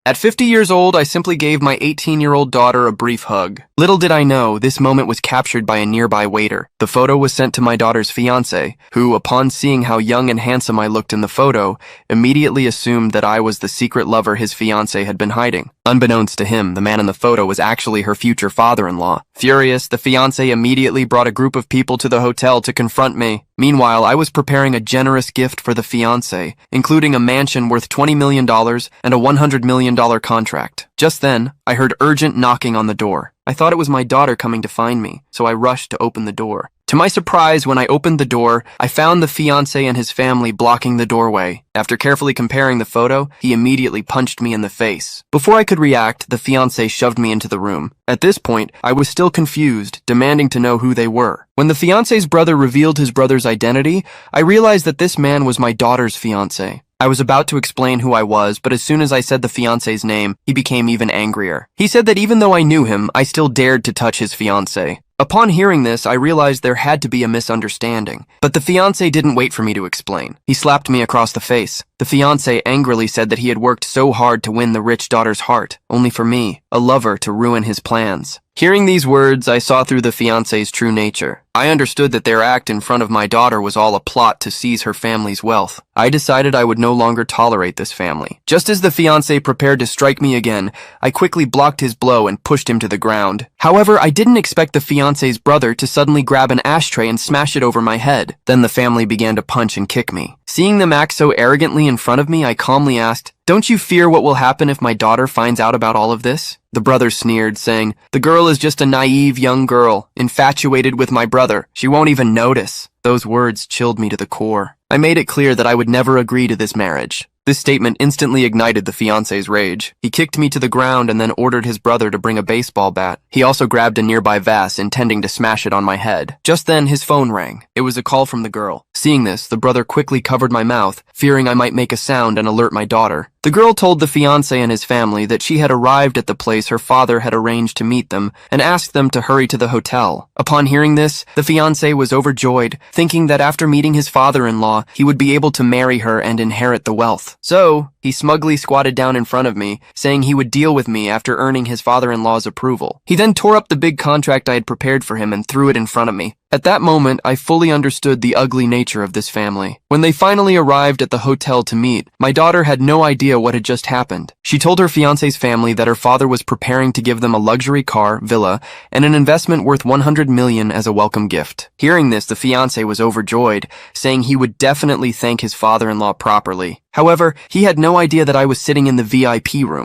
At 50 years old, I simply gave my 18-year-old daughter a brief hug. Little did I know, this moment was captured by a nearby waiter. The photo was sent to my daughter's fiancé, who, upon seeing how young and handsome I looked in the photo, immediately assumed that I was the secret lover his fiancé had been hiding. Unbeknownst to him, the man in the photo was actually her future father-in-law. Furious, the fiancé immediately brought a group of people to the hotel to confront me. Meanwhile, I was preparing a generous gift for the fiancé, including a mansion worth $20 million and a $100 million contract. Just then, I heard urgent knocking on the door. I thought it was my daughter coming to find me, so I rushed to open the door. To my surprise, when I opened the door, I found the fiancé and his family blocking the doorway. After carefully comparing the photo, he immediately punched me in the face. Before I could react, the fiancé shoved me into the room. At this point, I was still confused, demanding to know who they were. When the fiancé's brother revealed his brother's identity, I realized that this man was my daughter's fiancé. I was about to explain who I was, but as soon as I said the fiancé's name, he became even angrier. He said that even though I knew him, I still dared to touch his fiancé. Upon hearing this, I realized there had to be a misunderstanding. But the fiancé didn't wait for me to explain. He slapped me across the face. The fiancé angrily said that he had worked so hard to win the rich daughter's heart, only for me, a lover, to ruin his plans. Hearing these words, I saw through the fiancé's true nature. I understood that their act in front of my daughter was all a plot to seize her family's wealth. I decided I would no longer tolerate this family. Just as the fiancé prepared to strike me again, I quickly blocked his blow and pushed him to the ground. However, I didn't expect the fiancé's brother to suddenly grab an ashtray and smash it over my head. Then the family began to punch and kick me. Seeing them act so arrogantly in front of me, I calmly asked, "Don't you fear what will happen if my daughter finds out about all of this?" The brother sneered, saying, "The girl is just a naive young girl, infatuated with my brother. She won't even notice." Those words chilled me to the core. I made it clear that I would never agree to this marriage. This statement instantly ignited the fiancé's rage. He kicked me to the ground and then ordered his brother to bring a baseball bat. He also grabbed a nearby vase, intending to smash it on my head. Just then, his phone rang. It was a call from the girl. Seeing this, the brother quickly covered my mouth, fearing I might make a sound and alert my daughter. The girl told the fiancé and his family that she had arrived at the place her father had arranged to meet them and asked them to hurry to the hotel. Upon hearing this, the fiancé was overjoyed, thinking that after meeting his father-in-law, he would be able to marry her and inherit the wealth. So, he smugly squatted down in front of me, saying he would deal with me after earning his father-in-law's approval. He then tore up the big contract I had prepared for him and threw it in front of me. At that moment, I fully understood the ugly nature of this family. When they finally arrived at the hotel to meet, my daughter had no idea what had just happened. She told her fiancé's family that her father was preparing to give them a luxury car, villa, and an investment worth $100 million as a welcome gift. Hearing this, the fiancé was overjoyed, saying he would definitely thank his father-in-law properly. However, he had no idea that I was sitting in the VIP room.